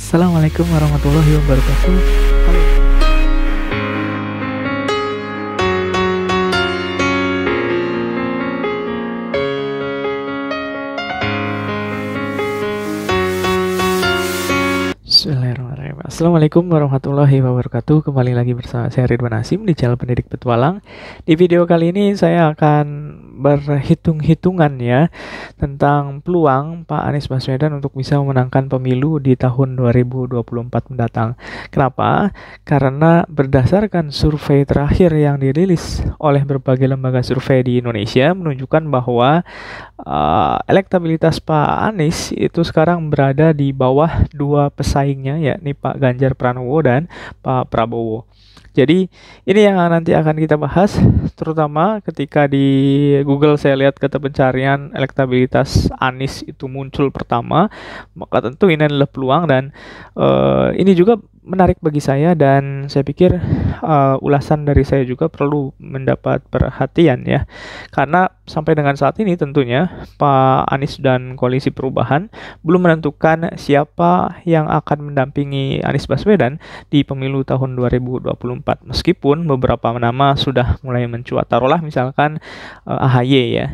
Assalamualaikum warahmatullahi wabarakatuh. Halo. Bismillahirrahmanirrahim. Assalamualaikum warahmatullahi wabarakatuh. Kembali lagi bersama saya Ridwan Hasim di channel Pendidik Petualang. Di video kali ini saya akan berhitung-hitungan ya tentang peluang Pak Anies Baswedan untuk bisa memenangkan pemilu di tahun 2024 mendatang. Kenapa? Karena berdasarkan survei terakhir yang dirilis oleh berbagai lembaga survei di Indonesia menunjukkan bahwa elektabilitas Pak Anies itu sekarang berada di bawah dua pesaingnya, yakni Pak Ganjar Pranowo dan Pak Prabowo. Jadi ini yang nanti akan kita bahas, terutama ketika di Google saya lihat kata pencarian elektabilitas Anies itu muncul pertama, maka tentu ini adalah peluang dan ini juga menarik bagi saya dan saya pikir ulasan dari saya juga perlu mendapat perhatian ya, karena sampai dengan saat ini tentunya Pak Anies dan Koalisi Perubahan belum menentukan siapa yang akan mendampingi Anies Baswedan di pemilu tahun 2024. Meskipun beberapa nama sudah mulai mencuat, taruhlah misalkan AHY ya,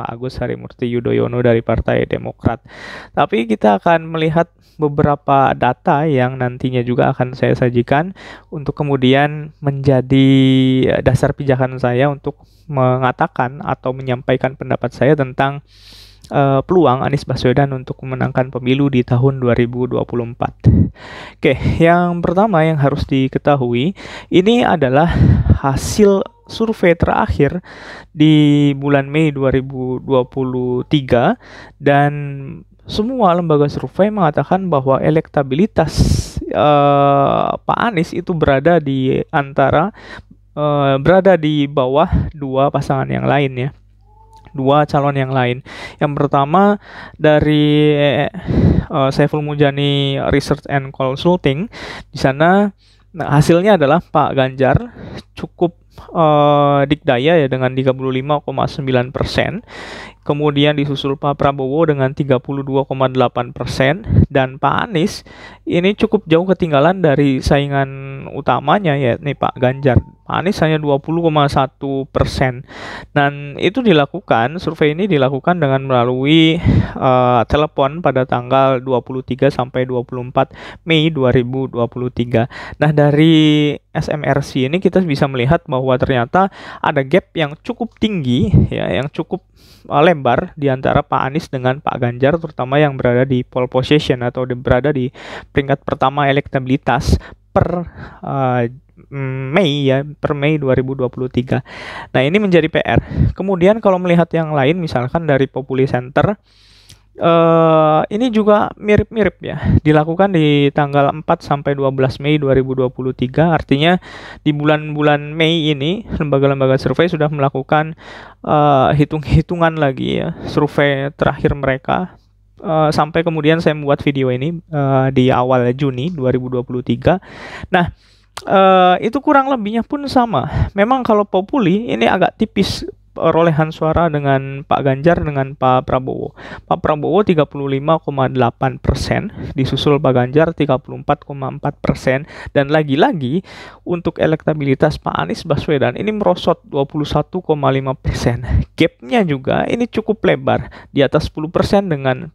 Agus Harimurti Yudhoyono dari Partai Demokrat. Tapi kita akan melihat beberapa data yang nantinya juga akan saya sajikan untuk kemudian menjadi dasar pijakan saya untuk mengatakan atau menyampaikan pendapat saya tentang peluang Anies Baswedan untuk memenangkan pemilu di tahun 2024. Oke, yang pertama yang harus diketahui ini adalah hasil survei terakhir di bulan Mei 2023 dan semua lembaga survei mengatakan bahwa elektabilitas Pak Anies itu berada di bawah dua pasangan yang lain ya. Dua calon yang lain. Yang pertama dari Saiful Mujani Research and Consulting. Di sana hasilnya adalah Pak Ganjar cukup dikdaya ya dengan 35,9%. Kemudian disusul Pak Prabowo dengan 32,8% dan Pak Anies ini cukup jauh ketinggalan dari saingan utamanya yakni Pak Ganjar. Pak Anies hanya 20,1%. Dan itu dilakukan, survei ini dilakukan dengan melalui telepon pada tanggal 23 sampai 24 Mei 2023. Nah, dari SMRC ini kita bisa melihat bahwa ternyata ada gap yang cukup tinggi ya, yang cukup lebar di antara Pak Anies dengan Pak Ganjar, terutama yang berada di pole position atau berada di peringkat pertama elektabilitas per Mei 2023. Nah, ini menjadi PR. Kemudian kalau melihat yang lain misalkan dari Populi Center, ini juga mirip-mirip ya, dilakukan di tanggal 4 sampai 12 Mei 2023. Artinya di bulan-bulan Mei ini lembaga-lembaga survei sudah melakukan hitung-hitungan lagi ya, survei terakhir mereka. Sampai kemudian saya membuat video ini di awal Juni 2023. Nah, itu kurang lebihnya pun sama. Memang kalau Populi ini agak tipis perolehan suara dengan Pak Ganjar dengan Pak Prabowo. Pak Prabowo 35,8%, disusul Pak Ganjar 34,4%, dan lagi-lagi untuk elektabilitas Pak Anies Baswedan ini merosot 21,5%. Gapnya juga ini cukup lebar, di atas 10% dengan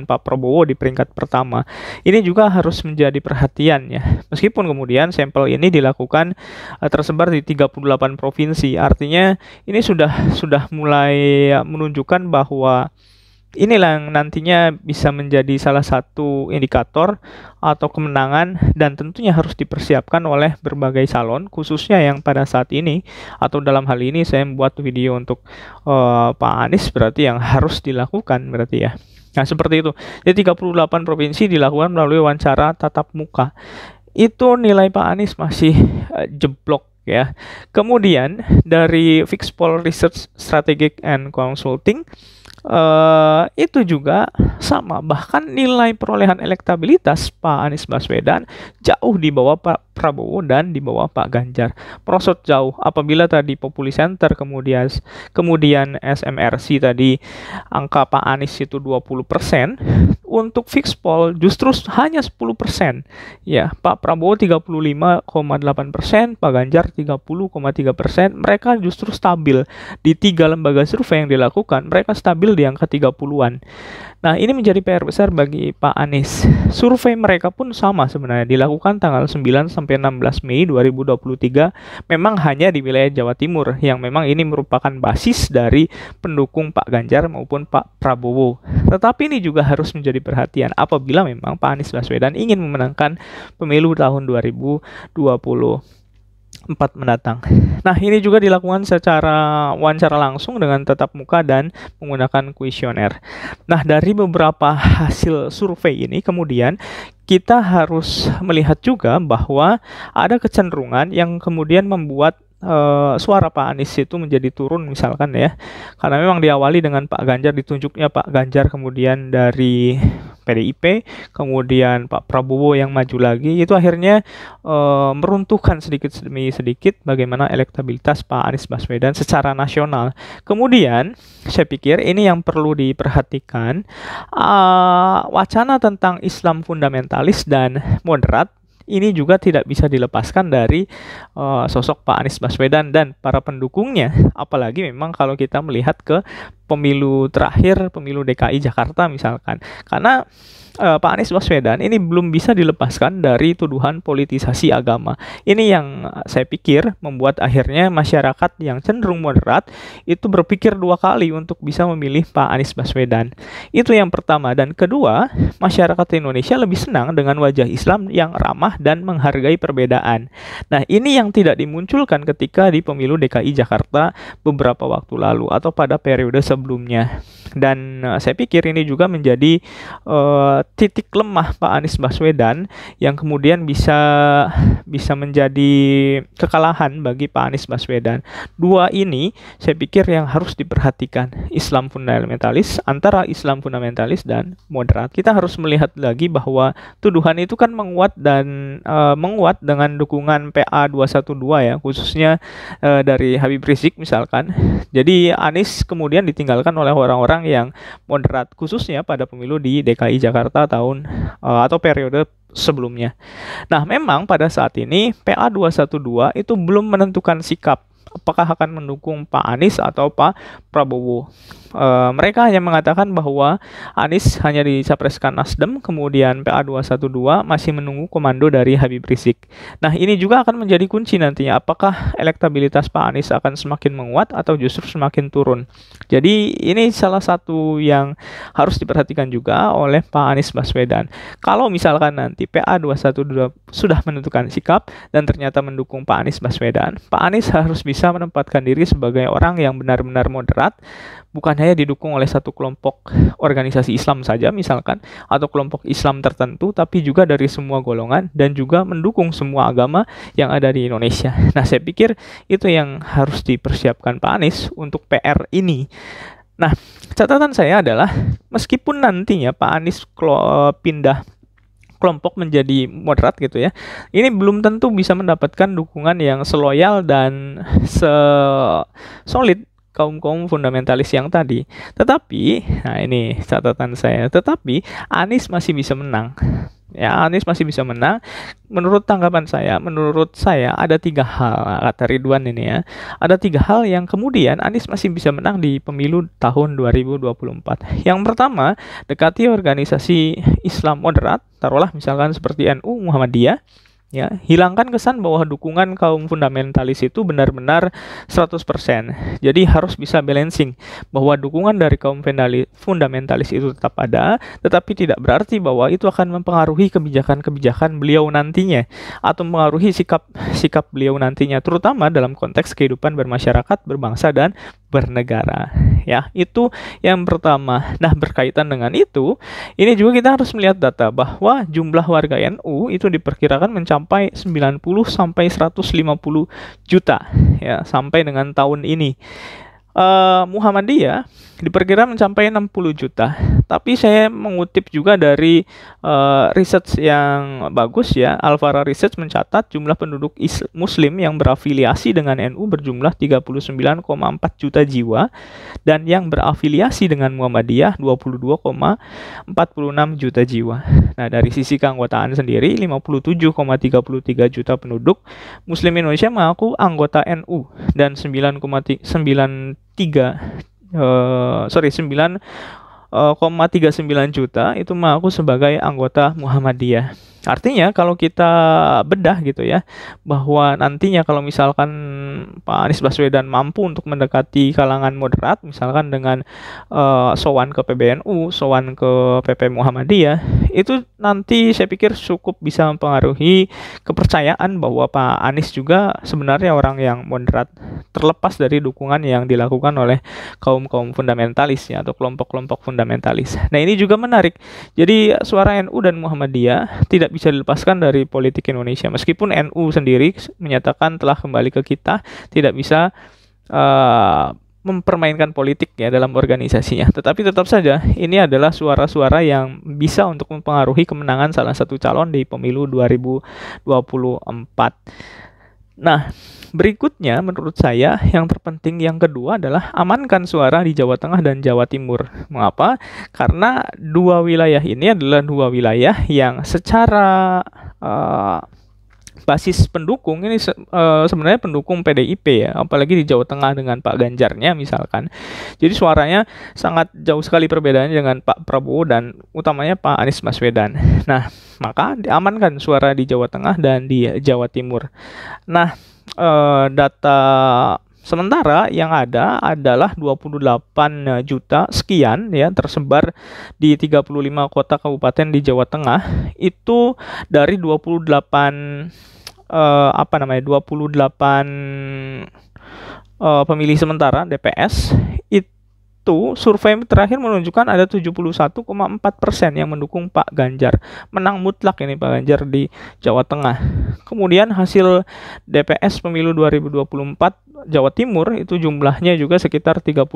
Pak Prabowo di peringkat pertama. Ini juga harus menjadi perhatian ya. Meskipun kemudian sampel ini dilakukan tersebar di 38 provinsi. Artinya ini sudah mulai menunjukkan bahwa inilah yang nantinya bisa menjadi salah satu indikator atau kemenangan dan tentunya harus dipersiapkan oleh berbagai calon, khususnya yang pada saat ini atau dalam hal ini saya membuat video untuk Pak Anies, berarti yang harus dilakukan berarti ya. Nah, seperti itu. Jadi 38 provinsi dilakukan melalui wawancara tatap muka. Itu nilai Pak Anies masih jeblok ya. Kemudian dari Fixpol Research Strategic and Consulting itu juga sama, bahkan nilai perolehan elektabilitas Pak Anies Baswedan jauh di bawah Pak Prabowo dan di bawah Pak Ganjar. Merosot jauh apabila tadi Populi Center kemudian SMRC tadi angka Pak Anies itu 20%, untuk fix poll justru hanya 10%. Ya, Pak Prabowo 35,8%, Pak Ganjar 30,3%. Mereka justru stabil di 3 lembaga survei yang dilakukan, mereka stabil di angka 30-an. Nah, ini menjadi PR besar bagi Pak Anies. Survei mereka pun sama sebenarnya, dilakukan tanggal 9 sampai 16 Mei 2023, memang hanya di wilayah Jawa Timur, yang memang ini merupakan basis dari pendukung Pak Ganjar maupun Pak Prabowo. Tetapi ini juga harus menjadi perhatian apabila memang Pak Anies Baswedan ingin memenangkan pemilu tahun 2024 mendatang. Nah, ini juga dilakukan secara wawancara langsung dengan tatap muka dan menggunakan kuesioner. Nah, dari beberapa hasil survei ini kemudian kita harus melihat juga bahwa ada kecenderungan yang kemudian membuat suara Pak Anies itu menjadi turun misalkan ya. Karena memang diawali dengan Pak Ganjar, ditunjuknya Pak Ganjar kemudian dari PDIP, kemudian Pak Prabowo yang maju lagi, itu akhirnya meruntuhkan sedikit demi sedikit bagaimana elektabilitas Pak Anies Baswedan secara nasional. Kemudian saya pikir ini yang perlu diperhatikan, wacana tentang Islam fundamentalis dan moderat ini juga tidak bisa dilepaskan dari sosok Pak Anies Baswedan dan para pendukungnya. Apalagi memang kalau kita melihat ke pemilu terakhir, pemilu DKI Jakarta misalkan. Karena Pak Anies Baswedan ini belum bisa dilepaskan dari tuduhan politisasi agama. Ini yang saya pikir membuat akhirnya masyarakat yang cenderung moderat itu berpikir 2 kali untuk bisa memilih Pak Anies Baswedan. Itu yang pertama. Dan kedua, masyarakat Indonesia lebih senang dengan wajah Islam yang ramah dan menghargai perbedaan. Nah, ini yang tidak dimunculkan ketika di pemilu DKI Jakarta beberapa waktu lalu atau pada periode sebelumnya. Dan saya pikir ini juga menjadi titik lemah Pak Anies Baswedan yang kemudian bisa menjadi kekalahan bagi Pak Anies Baswedan. 2 ini saya pikir yang harus diperhatikan, Islam fundamentalis, antara Islam fundamentalis dan moderat. Kita harus melihat lagi bahwa tuduhan itu kan menguat dengan dukungan PA 212 ya, khususnya dari Habib Rizik misalkan. Jadi Anies kemudian ditinggalkan oleh orang-orang yang moderat, khususnya pada pemilu di DKI Jakarta tahun atau periode sebelumnya. Nah, memang pada saat ini PA 212 itu belum menentukan sikap apakah akan mendukung Pak Anies atau Pak Prabowo. Mereka hanya mengatakan bahwa Anies hanya dicapreskan Nasdem, kemudian PA 212 masih menunggu komando dari Habib Rizik. Nah, ini juga akan menjadi kunci nantinya, apakah elektabilitas Pak Anies akan semakin menguat atau justru semakin turun. Jadi ini salah satu yang harus diperhatikan juga oleh Pak Anies Baswedan. Kalau misalkan nanti PA 212 sudah menentukan sikap dan ternyata mendukung Pak Anies Baswedan, Pak Anies harus bisa menempatkan diri sebagai orang yang benar-benar moderat, bukan hanya didukung oleh satu kelompok organisasi Islam saja misalkan, atau kelompok Islam tertentu, tapi juga dari semua golongan dan juga mendukung semua agama yang ada di Indonesia. Nah, saya pikir itu yang harus dipersiapkan Pak Anies untuk PR ini. Nah, catatan saya adalah meskipun nantinya Pak Anies pindah kelompok menjadi moderat gitu ya, ini belum tentu bisa mendapatkan dukungan yang seloyal dan solid kaum fundamentalis yang tadi. Tetapi, nah ini catatan saya, tetapi Anies masih bisa menang. Ya, Anies masih bisa menang. Menurut tanggapan saya, menurut saya ada 3 hal, kata Ridwan ini ya. Ada 3 hal yang kemudian Anies masih bisa menang di pemilu tahun 2024. Yang pertama, dekati organisasi Islam moderat, taruhlah misalkan seperti NU, Muhammadiyah. Ya, hilangkan kesan bahwa dukungan kaum fundamentalis itu benar-benar 100%. Jadi harus bisa balancing bahwa dukungan dari kaum fundamentalis itu tetap ada, tetapi tidak berarti bahwa itu akan mempengaruhi kebijakan-kebijakan beliau nantinya atau mempengaruhi sikap beliau nantinya, terutama dalam konteks kehidupan bermasyarakat, berbangsa dan bernegara. Ya, itu yang pertama. Nah, berkaitan dengan itu, ini juga kita harus melihat data bahwa jumlah warga NU itu diperkirakan mencapai 90 sampai 150 juta ya sampai dengan tahun ini. Muhammadiyah diperkirakan mencapai 60 juta. Tapi saya mengutip juga dari research yang bagus ya. Alfara Research mencatat jumlah penduduk Muslim yang berafiliasi dengan NU berjumlah 39,4 juta jiwa dan yang berafiliasi dengan Muhammadiyah 22,46 juta jiwa. Nah, dari sisi keanggotaan sendiri 57,33 juta penduduk Muslim Indonesia mengaku anggota NU dan 9,39 juta itu mengaku sebagai anggota Muhammadiyah. Artinya kalau kita bedah gitu ya, bahwa nantinya kalau misalkan Pak Anies Baswedan mampu untuk mendekati kalangan moderat, misalkan dengan sowan ke PBNU, sowan ke PP Muhammadiyah, itu nanti saya pikir cukup bisa mempengaruhi kepercayaan bahwa Pak Anies juga sebenarnya orang yang moderat, terlepas dari dukungan yang dilakukan oleh kaum-kaum fundamentalis ya, atau kelompok-kelompok fundamentalis. Nah, ini juga menarik. Jadi suara NU dan Muhammadiyah tidak bisa dilepaskan dari politik Indonesia. Meskipun NU sendiri menyatakan telah kembali ke kita, tidak bisa mempermainkan politik ya dalam organisasinya. Tetapi tetap saja ini adalah suara-suara yang bisa untuk mempengaruhi kemenangan salah satu calon di pemilu 2024. Nah, berikutnya menurut saya yang terpenting yang kedua adalah amankan suara di Jawa Tengah dan Jawa Timur. Mengapa? Karena dua wilayah ini adalah dua wilayah yang secara basis pendukung ini sebenarnya pendukung PDIP ya, apalagi di Jawa Tengah dengan Pak Ganjarnya misalkan. Jadi suaranya sangat jauh sekali perbedaannya dengan Pak Prabowo dan utamanya Pak Anies Baswedan. Nah, maka diamankan suara di Jawa Tengah dan di Jawa Timur. Nah, data sementara yang ada adalah 28 juta sekian ya tersebar di 35 kota kabupaten di Jawa Tengah. Itu dari 28 pemilih sementara DPS. Itu survei terakhir menunjukkan ada 71,4% yang mendukung Pak Ganjar. Menang mutlak ini Pak Ganjar di Jawa Tengah. Kemudian hasil DPS pemilu 2024 Jawa Timur itu jumlahnya juga sekitar 31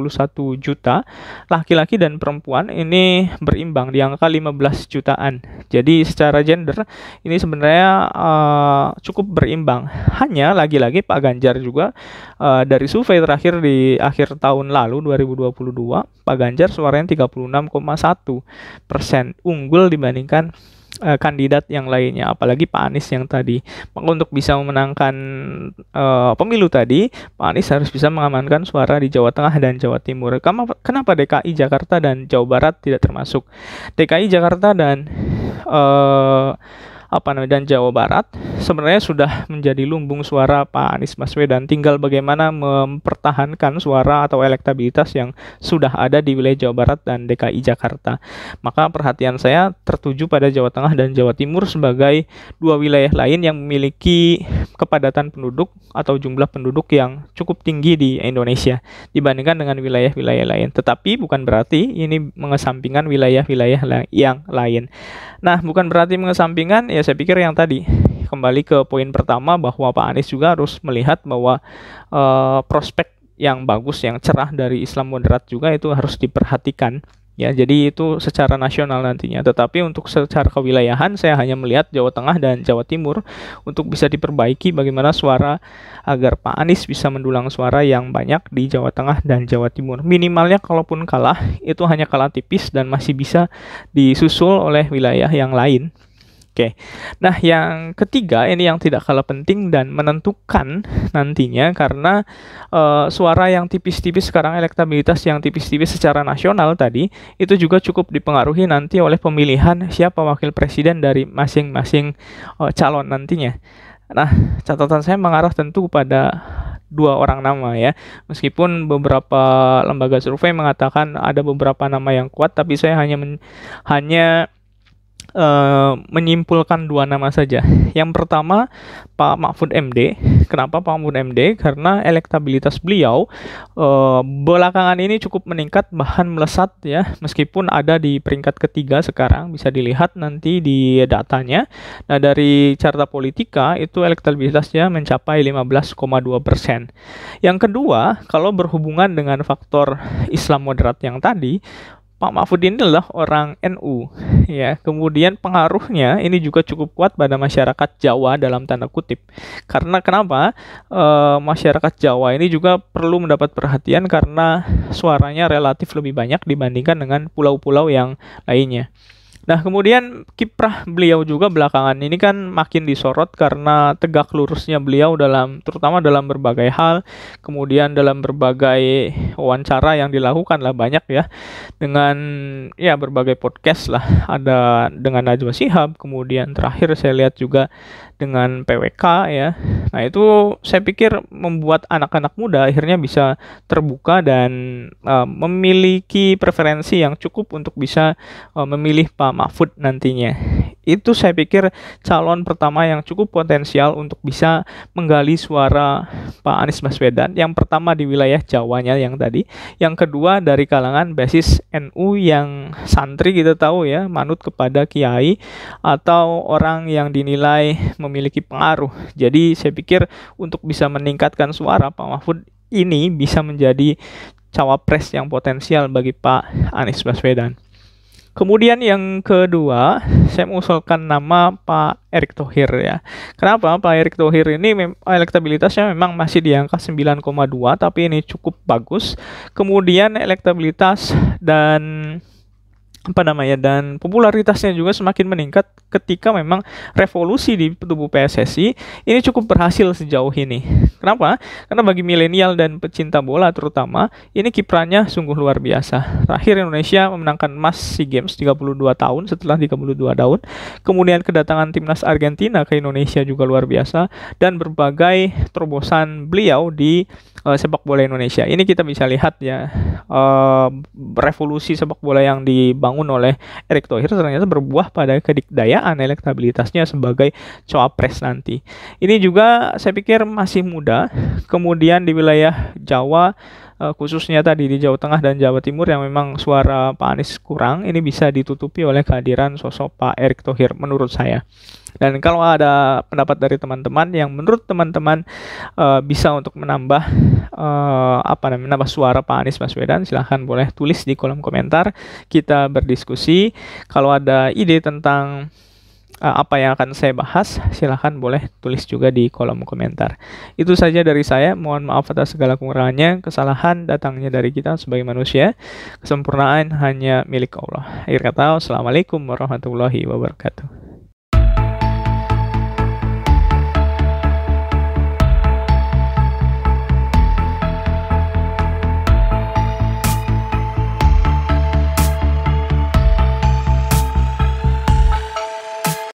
juta. Laki-laki dan perempuan ini berimbang di angka 15 jutaan. Jadi secara gender ini sebenarnya cukup berimbang. Hanya lagi-lagi Pak Ganjar juga dari survei terakhir di akhir tahun lalu 2022, Pak Ganjar suaranya 36,1% unggul dibandingkan kandidat yang lainnya, apalagi Pak Anies yang tadi. Maka untuk bisa memenangkan pemilu tadi, Pak Anies harus bisa mengamankan suara di Jawa Tengah dan Jawa Timur. Kenapa DKI Jakarta dan Jawa Barat tidak termasuk? DKI Jakarta dan Jawa Barat sebenarnya sudah menjadi lumbung suara Pak Anies Baswedan. Tinggal bagaimana mempertahankan suara atau elektabilitas yang sudah ada di wilayah Jawa Barat dan DKI Jakarta. Maka perhatian saya tertuju pada Jawa Tengah dan Jawa Timur sebagai dua wilayah lain yang memiliki kepadatan penduduk atau jumlah penduduk yang cukup tinggi di Indonesia dibandingkan dengan wilayah-wilayah lain. Tetapi bukan berarti ini mengesampingkan wilayah-wilayah yang lain. Nah, bukan berarti mengesampingkan, ya saya pikir yang tadi kembali ke poin pertama bahwa Pak Anies juga harus melihat bahwa prospek yang bagus, yang cerah dari Islam moderat juga itu harus diperhatikan. Ya, jadi itu secara nasional nantinya. Tetapi untuk secara kewilayahan saya hanya melihat Jawa Tengah dan Jawa Timur untuk bisa diperbaiki bagaimana suara agar Pak Anies bisa mendulang suara yang banyak di Jawa Tengah dan Jawa Timur. Minimalnya kalaupun kalah itu hanya kalah tipis dan masih bisa disusul oleh wilayah yang lain. Oke, nah yang ketiga ini yang tidak kalah penting dan menentukan nantinya karena suara yang tipis-tipis sekarang, elektabilitas yang tipis-tipis secara nasional tadi itu juga cukup dipengaruhi nanti oleh pemilihan siapa wakil presiden dari masing-masing calon nantinya. Nah, catatan saya mengarah tentu pada dua orang nama ya. Meskipun beberapa lembaga survei mengatakan ada beberapa nama yang kuat, tapi saya hanya menyimpulkan dua nama saja. Yang pertama Pak Mahfud MD. Kenapa Pak Mahfud MD? Karena elektabilitas beliau belakangan ini cukup meningkat, bahkan melesat ya, meskipun ada di peringkat ketiga sekarang, bisa dilihat nanti di datanya. Nah, dari Carta Politika itu elektabilitasnya mencapai 15,2%. Yang kedua, kalau berhubungan dengan faktor Islam moderat yang tadi, Pak Mahfud ini adalah orang NU, ya. Kemudian pengaruhnya ini juga cukup kuat pada masyarakat Jawa dalam tanda kutip. Karena kenapa? Masyarakat Jawa ini juga perlu mendapat perhatian karena suaranya relatif lebih banyak dibandingkan dengan pulau-pulau yang lainnya. Nah, kemudian kiprah beliau juga belakangan ini kan makin disorot karena tegak lurusnya beliau terutama dalam berbagai hal, kemudian dalam berbagai wawancara yang dilakukan lah banyak ya, dengan ya berbagai podcast lah, ada dengan Najwa Shihab, kemudian terakhir saya lihat juga dengan PWK ya. Nah, itu saya pikir membuat anak-anak muda akhirnya bisa terbuka dan memiliki preferensi yang cukup untuk bisa memilih Pak Mahfud nantinya. Itu saya pikir calon pertama yang cukup potensial untuk bisa menggali suara Pak Anies Baswedan. Yang pertama di wilayah Jawanya yang tadi, yang kedua dari kalangan basis NU yang santri kita tahu ya, manut kepada kiai atau orang yang dinilai memiliki pengaruh. Jadi saya pikir untuk bisa meningkatkan suara Pak Mahfud ini bisa menjadi cawapres yang potensial bagi Pak Anies Baswedan. Kemudian yang kedua, saya mengusulkan nama Pak Erick Thohir ya. Kenapa? Pak Erick Thohir ini elektabilitasnya memang masih di angka 9,2, tapi ini cukup bagus. Kemudian elektabilitas dan dan popularitasnya juga semakin meningkat ketika memang revolusi di tubuh PSSI ini cukup berhasil sejauh ini. Kenapa? Karena bagi milenial dan pecinta bola terutama, ini kiprahnya sungguh luar biasa. Terakhir Indonesia memenangkan emas SEA Games 32 tahun setelah 32 tahun. Kemudian kedatangan timnas Argentina ke Indonesia juga luar biasa, dan berbagai terobosan beliau di sepak bola Indonesia. Ini kita bisa lihat ya, revolusi sepak bola yang dibangun oleh Erick Thohir ternyata berbuah pada kedikdayaan elektabilitasnya sebagai cawapres nanti. Ini juga saya pikir masih muda. Kemudian di wilayah Jawa, khususnya tadi di Jawa Tengah dan Jawa Timur yang memang suara Pak Anies kurang, ini bisa ditutupi oleh kehadiran sosok Pak Erick Thohir menurut saya. Dan kalau ada pendapat dari teman-teman yang menurut teman-teman bisa untuk menambah menambah suara Pak Anies Baswedan, silahkan boleh tulis di kolom komentar, kita berdiskusi. Kalau ada ide tentang apa yang akan saya bahas, silahkan boleh tulis juga di kolom komentar. Itu saja dari saya, mohon maaf atas segala kekurangannya. Kesalahan datangnya dari kita sebagai manusia, kesempurnaan hanya milik Allah. Akhir kata, wassalamualaikum warahmatullahi wabarakatuh.